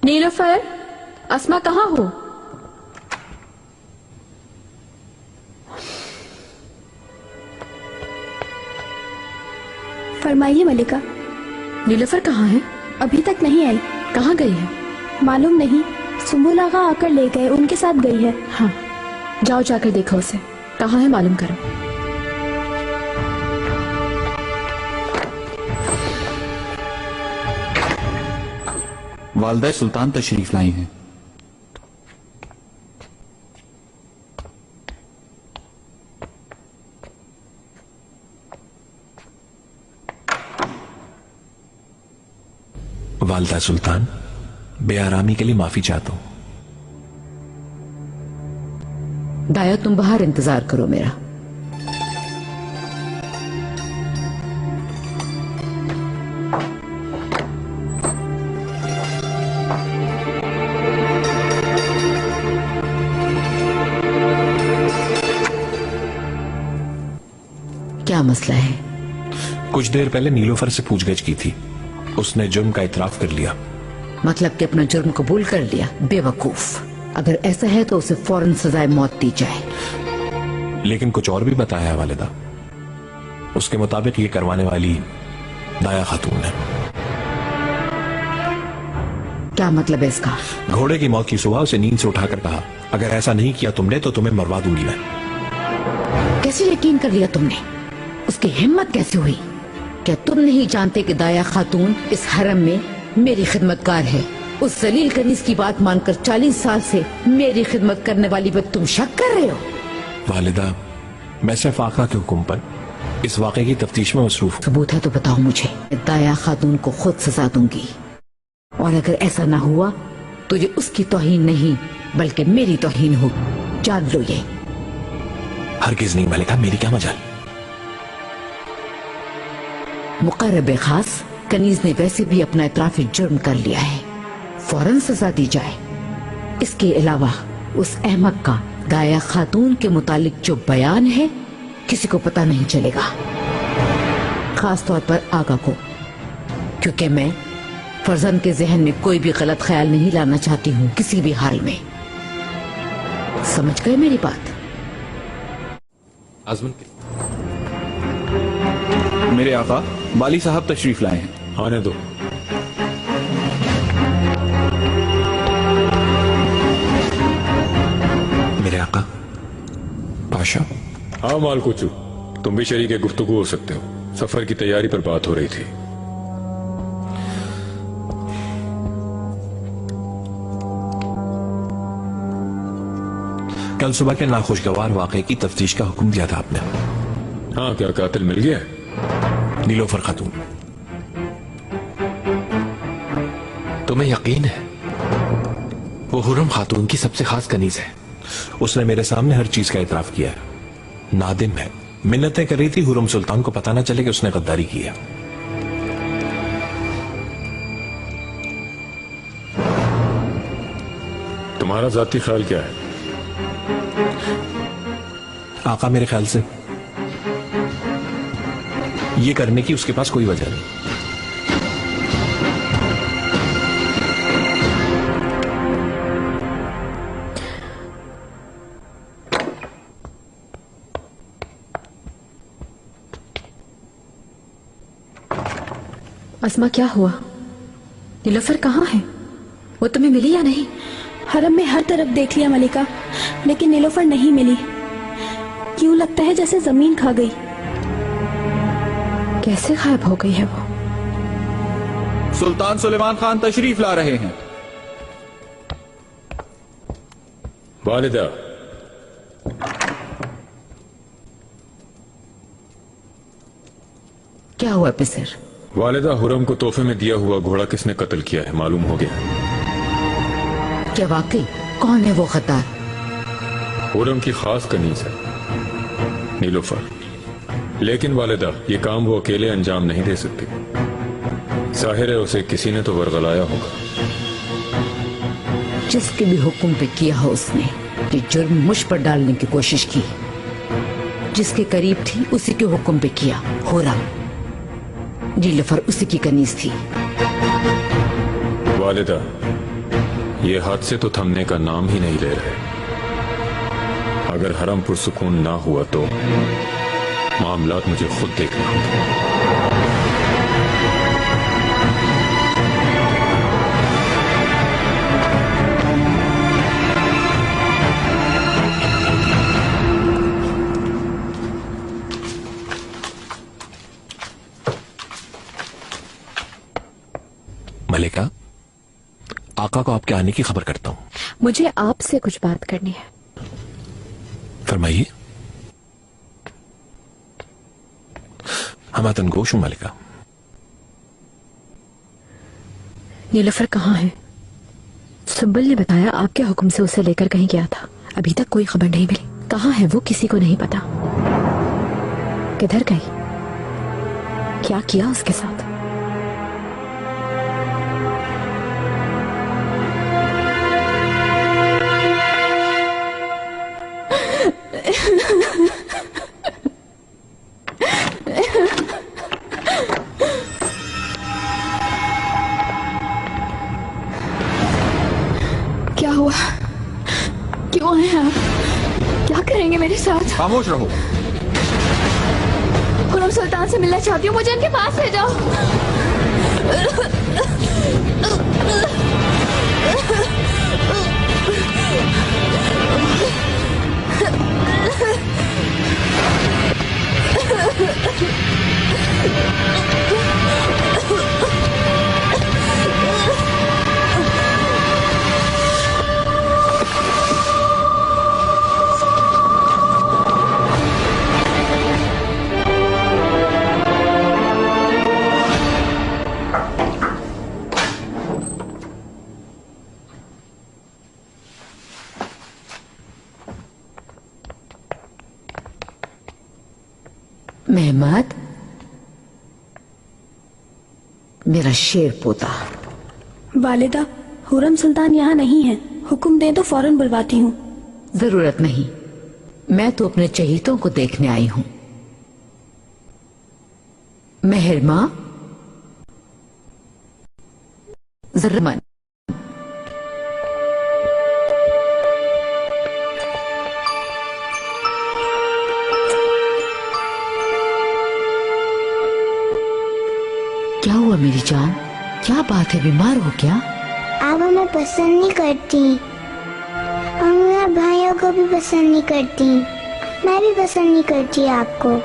नीलोफर, अस्मा कहाँ हो? फरमाइए मलिका। नीलोफर कहाँ है? अभी तक नहीं आई। कहाँ गई है? मालूम नहीं, सुंबुल आगा आकर ले गए, उनके साथ गई है। हाँ, जाओ जाकर देखो उसे, कहाँ है मालूम करो। वालदा सुल्तान तशरीफ लाई हैं। वालदा सुल्तान, बेआरामी के लिए माफी चाहता हूं। दाया, तुम बाहर इंतजार करो मेरा। क्या मसला है? कुछ देर पहले नीलोफर से पूछगछ की थी, उसने जुर्म का इतराफ कर लिया। मतलब कि अपना जुर्म कबूल कर लिया? बेवकूफ। अगर ऐसा है तो उसे फौरन सजाए मौत दी जाए। लेकिन कुछ और भी बताया है वालिदा। उसके मुताबिक ये करवाने वाली दाया खातून है। क्या मतलब है इसका? घोड़े की मौत की सुबह उसे नींद से उठाकर कहा, अगर ऐसा नहीं किया तुमने तो तुम्हें मरवा दूंगी मैं। कैसे यकीन कर लिया तुमने? उसकी हिम्मत कैसे हुई? क्या तुम नहीं जानते कि दाया खातून इस हरम में मेरी खिदमतगार है? उस जलील कनीज की बात मानकर 40 साल से मेरी खिदमत करने वाली पर तुम शक कर रहे हो? वालिदा, मैं सिर्फ आका के हुक्म पर इस वाक़े की तफ्तीश में मसरूफ हूं। सबूत है तो बताओ मुझे। दाया खातून को खुद सजा दूंगी, और अगर ऐसा ना हुआ तो ये उसकी तौहीन नहीं बल्कि मेरी तौहीन होगी। जान लो ये। हरगिज़ नहीं मलिका, मेरी क्या मजाल। मुकर्रब खास कनीज ने वैसे भी अपना इतराफी जुर्म कर लिया है, फौरन सजा दी जाए। इसके अलावा उस अहमक का दाया खातून के मुतालिक जो बयान है किसी को पता नहीं चलेगा, खास तौर पर आगा को, क्योंकि मैं फर्जन के जहन में कोई भी गलत ख्याल नहीं लाना चाहती हूँ किसी भी हाल में। समझ गए मेरी बात? आजमन, मेरे आका वाली साहब तशरीफ लाए हैं। आने दो। मेरे आका पाशा। हाँ मालकुचू, तुम भी शरीक गुफ्तगू हो सकते हो। सफर की तैयारी पर बात हो रही थी। कल सुबह के नाखुशगवार वाक़े की तफ्तीश का हुक्म दिया था आपने। हाँ, क्या कातिल मिल गया? नीलोफर खातून। तुम्हें यकीन है वो हुरम खातून की सबसे खास कनीज है? उसने मेरे सामने हर चीज का इतराफ किया है। नादिम है, मिन्नतें कर रही थी हुरम सुल्तान को पता ना चले कि उसने गद्दारी की है। तुम्हारा जाती ख्याल क्या है? आका, मेरे ख्याल से ये करने की उसके पास कोई वजह नहीं। अस्मा, क्या हुआ? नीलोफर कहाँ है? वो तुम्हें मिली या नहीं? हरम में हर तरफ देख लिया मलिका, लेकिन नीलोफर नहीं मिली। क्यों लगता है जैसे जमीन खा गई। कैसे गायब हो गई है वो? सुल्तान सुलेमान खान तशरीफ ला रहे हैं। वालिदा, क्या हुआ पिसर? वालिदा, हुरम को तोहफे में दिया हुआ घोड़ा किसने कत्ल किया है मालूम हो गया? क्या वाकई? कौन है वो गद्दार? हुरम की खास कनीज है, नीलोफर। लेकिन वालिदा, ये काम वो अकेले अंजाम नहीं दे सकती। जाहिर है उसे किसी ने तो वरगलाया होगा। जिसके भी हुक्म पे किया हो उसने ये जुर्म मुझ पर डालने की कोशिश की। जिसके करीब थी उसी के हुक्म पे किया। हुरम, नीलोफर उसी की कनीज थी। वालिदा, ये हादसे तो थमने का नाम ही नहीं ले रहे। अगर हरम पुरसुकून ना हुआ तो मामलात मुझे खुद देखने होंगे। मलिका, आका को आपके आने की खबर करता हूं। मुझे आपसे कुछ बात करनी है। फरमाइए। हम गोश हूं मलिका। नीलोफर कहाँ है? सुब्बल ने बताया आपके हुक्म से उसे लेकर कहीं गया था। अभी तक कोई खबर नहीं मिली। कहाँ है वो किसी को नहीं पता। किधर गई? क्या किया उसके साथ? क्या हुआ? क्यों आए हैं आप? क्या करेंगे मेरे साथ? खामोश रहो। खुरम सुल्तान से मिलना चाहती हूँ, मुझे उनके पास ले जाओ। मेहमद, मेरा शेर पोता। वालिदा, हुरम सुल्तान यहाँ नहीं है। हुक्म दे तो फौरन बुलवाती हूँ। जरूरत नहीं, मैं तो अपने चहीतों को देखने आई हूं। मेहरमा, जरमन, क्या हुआ मेरी जान? क्या बात है, बीमार हो क्या? आप हमें पसंद नहीं करती। हम मेरे भाइयों को भी पसंद नहीं करती। मैं भी पसंद नहीं करती आपको।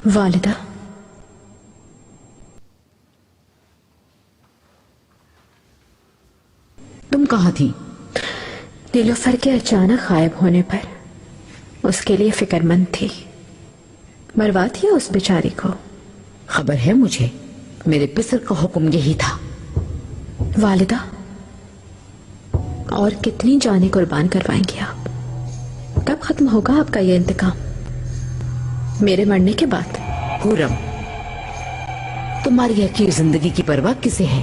वालिदा, तुम कहाँ थी? नीलोफर के अचानक गायब होने पर उसके लिए फिक्रमंद थी। मरवा दिया उस बेचारी को। खबर है मुझे, मेरे पिसर का हुक्म यही था। वालिदा, और कितनी जानें कुर्बान करवाएंगी आप? कब खत्म होगा आपका ये इंतकाम? मेरे मरने के बाद? हुरम, तुम्हारी हकीर जिंदगी की परवाह किसे है?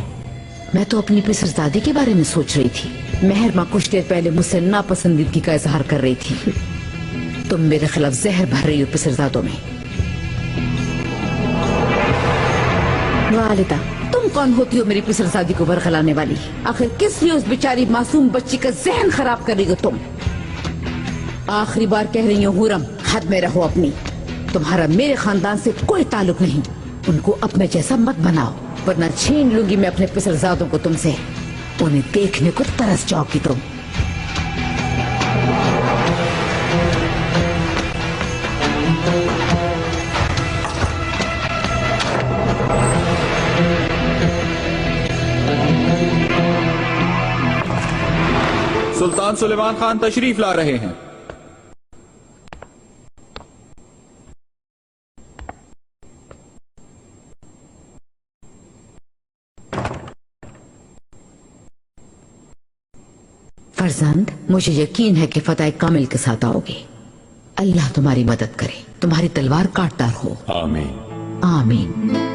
मैं तो अपनी पिसरजादी के बारे में सोच रही थी। मेहरमा कुछ देर पहले मुझसे नापसंदीदगी का इजहार कर रही थी। तुम मेरे खिलाफ जहर भर रही हो पिसरजादों में। वालिदा, तुम कौन होती हो मेरी पिसरजादी को बरगलाने वाली? आखिर किस लिए उस बेचारी मासूम बच्ची का जहन खराब कर रही हो तुम? आखिरी बार कह रही हो हुरम, हद में रहो अपनी। तुम्हारा मेरे खानदान से कोई ताल्लुक नहीं। उनको अपने जैसा मत बनाओ। वरना छीन लूंगी मैं अपने पिसलजादों को तुमसे। उन्हें देखने को तरस जाओगी तुम। सुल्तान सुलेमान खान तशरीफ ला रहे हैं। फरजंद, मुझे यकीन है कि फतह कामिल के साथ आओगे। अल्लाह तुम्हारी मदद करे, तुम्हारी तलवार काटदार हो। आमीन। आमीन।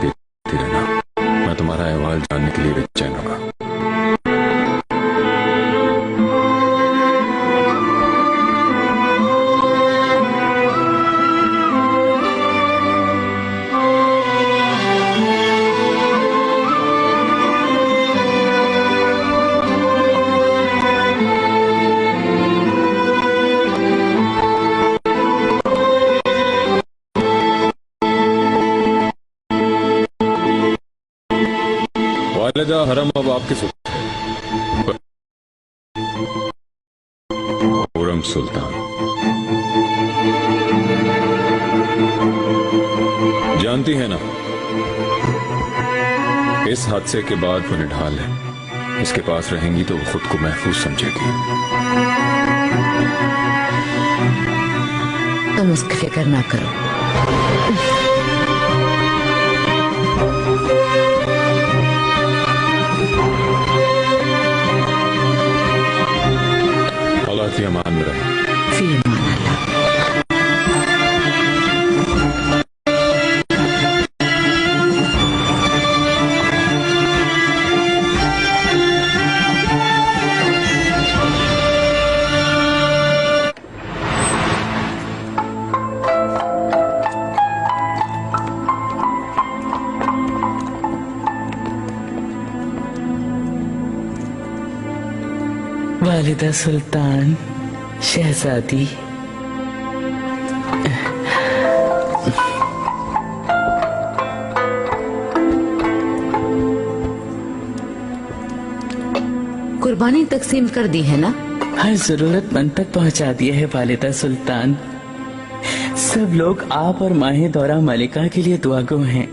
देखती रहना, मैं तुम्हारा अहवाल जानने के लिए बेचैन होगा। वालिदा, हरम अब आपके खुर्रम सुल्तान। जानती है ना, इस हादसे के बाद वो निढाल है। इसके पास रहेंगी तो वो खुद को महफूज समझेगी। तुम उसकी फिक्र ना करो। अल्लाह की अमान में रहे। फी अमान अल्लाह। वालिदा सुल्तान, शहजादी, कुर्बानी तकसीम कर दी है ना? हर जरूरतमंद तक पहुंचा दिया है वालिदा सुल्तान। सब लोग आप और माहे दौरा मलिका के लिए दुआगो हैं।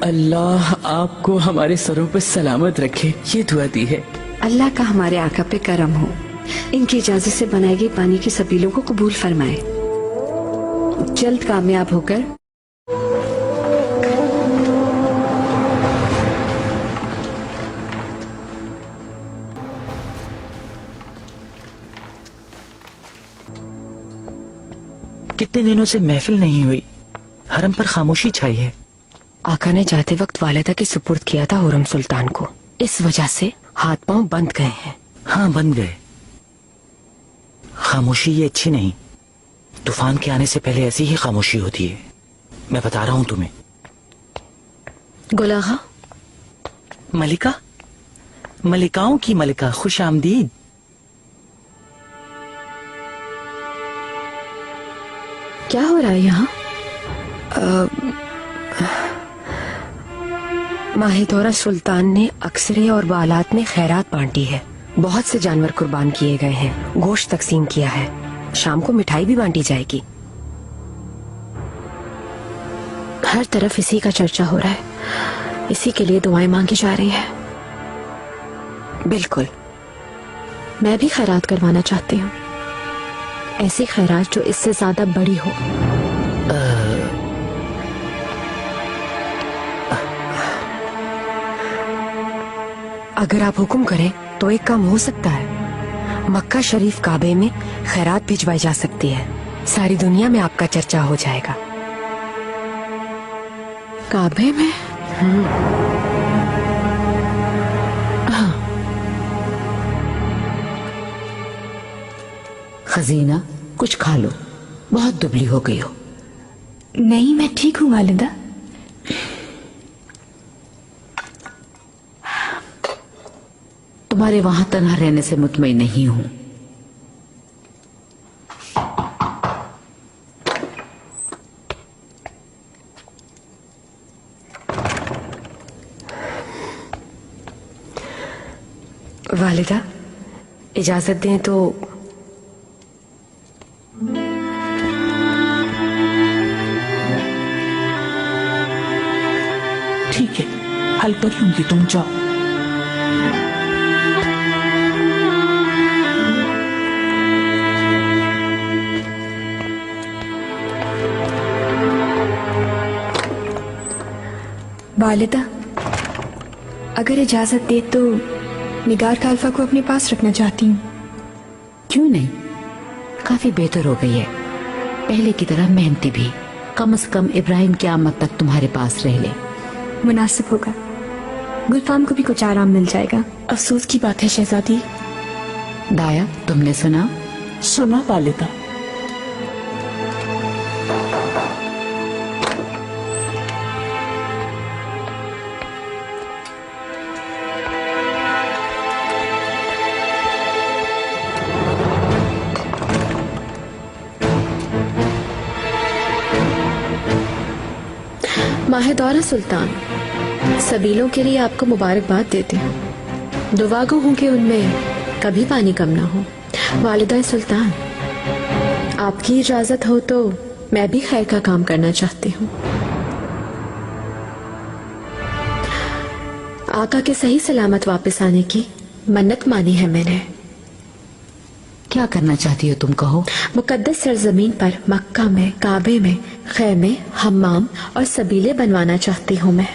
अल्लाह आपको हमारे सरों पर सलामत रखे, ये दुआ दी है। अल्लाह का हमारे आका पे करम हो। इनकी इजाजत से बनाई गई पानी की सबीलों को कबूल फरमाए। जल्द कामयाब होकर कितने दिनों से महफिल नहीं हुई, हरम पर खामोशी छाई है। आका ने जाते वक्त वालिदा के सुपुर्द किया था हुरम सुल्तान को। इस वजह से हाथ पांव बंद गए हैं। हाँ, बंद गए। खामोशी ये अच्छी नहीं। तूफान के आने से पहले ऐसी ही खामोशी होती है। मैं बता रहा हूं तुम्हें। गुलाहा, मलिका, मलिकाओं की मलिका, खुश आमदीद। क्या हो रहा है यहाँ? माहिदौरा सुल्तान ने अक्सरे और बालात में खैरात बांटी है। बहुत से जानवर कुर्बान किए गए हैं, गोश्त तकसीम किया है। शाम को मिठाई भी बांटी जाएगी। हर तरफ इसी का चर्चा हो रहा है। इसी के लिए दुआएं मांगी जा रही है। बिल्कुल, मैं भी खैरात करवाना चाहती हूँ। ऐसी खैरात जो इससे ज्यादा बड़ी हो। अगर आप हुक्म करें तो एक काम हो सकता है। मक्का शरीफ काबे में खैरात भिजवाई जा सकती है। सारी दुनिया में आपका चर्चा हो जाएगा। काबे में? खजीना, कुछ खा लो, बहुत दुबली हो गई हो। नहीं, मैं ठीक हूँ वालिदा। तुम्हारे वहां तन्हा रहने से मुतमईन नहीं हूं। वालिदा, इजाजत दें तो ठीक है, हल कर लूंगी, तुम जाओ। वालिदा, अगर इजाजत दे तो निगार खालफा को अपने पास रखना चाहती हूँ। क्यों नहीं, काफी बेहतर हो गई है। पहले की तरह मेहनती भी। कम से कम इब्राहिम की आमद तक तुम्हारे पास रह ले। मुनासिब होगा, गुलफाम को भी कुछ आराम मिल जाएगा। अफसोस की बात है शहजादी। दाया, तुमने सुना? सुना वालिदा। माहिदौरा सुल्तान, सबीलों के लिए आपको मुबारकबाद देते हैं। दुआगो हूं कि उनमें कभी पानी कम ना हो। वालिदा सुल्तान, आपकी इजाजत हो तो मैं भी खैर का काम करना चाहती हूँ। आका के सही सलामत वापस आने की मन्नत मानी है मैंने। क्या करना चाहती हो तुम, कहो। मुकद्दस सरजमीन पर मक्का में, काबे में खैमे, हम्माम और सबीले बनवाना चाहती हूँ मैं,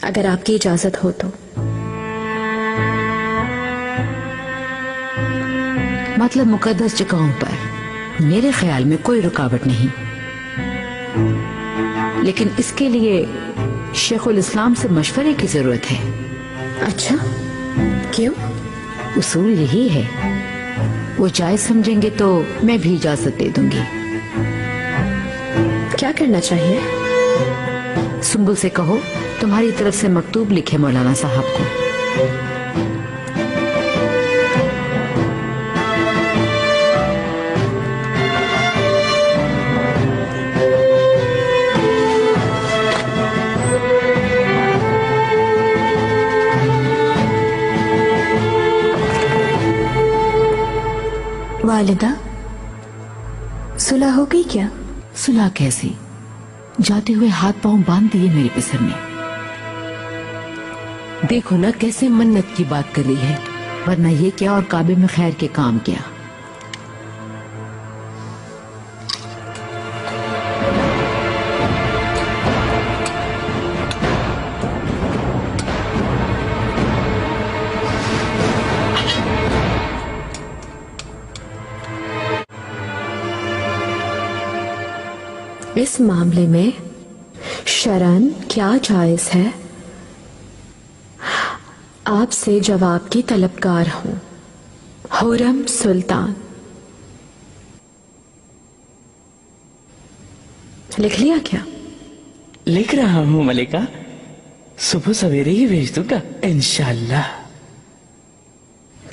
अगर आपकी इजाजत हो तो। मतलब मुकद्दस जगहों पर मेरे ख्याल में कोई रुकावट नहीं, लेकिन इसके लिए शेखुल इस्लाम से मशवरे की जरूरत है। अच्छा, क्यों? उसूल यही है, वो जायज समझेंगे तो मैं भी इजाजत दे दूंगी। क्या करना चाहिए? सुंबुल से कहो तुम्हारी तरफ से मकतूब लिखे मौलाना साहब को। वालिदा, सुलह हो गई क्या? सुलह कैसी? जाते हुए हाथ पांव बांध दिए मेरे पिसर ने। देखो ना कैसे मन्नत की बात कर रही है, वरना ये क्या और काबे में खैर के काम क्या। इस मामले में शरन क्या जायज है? आपसे जवाब की तलबगार हूं। हुरम सुल्तान। लिख लिया क्या? लिख रहा हूँ मलिका, सुबह सवेरे ही भेज दूंगा इंशाल्लाह।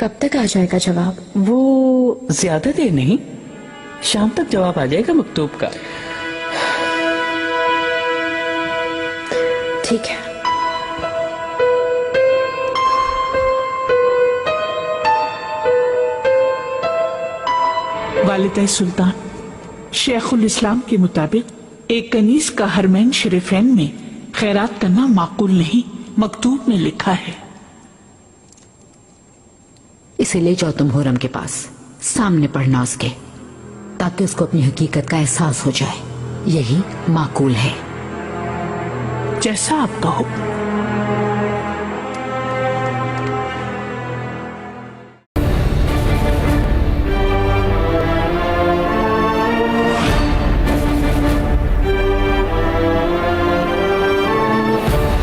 कब तक आ जाएगा जवाब? वो ज्यादा देर नहीं, शाम तक जवाब आ जाएगा मकतूब का। ठीक है। वालिदा सुल्तान, शेखुल इस्लाम के मुताबिक एक कनीज का हरमैन शरीफैन में खैरात करना माकूल नहीं, मकतूब में लिखा है। इसे ले जाओ तुम हुरम के पास, सामने पढ़ना उसके, ताकि उसको अपनी हकीकत का एहसास हो जाए। यही माकूल है। जैसा आप कहो।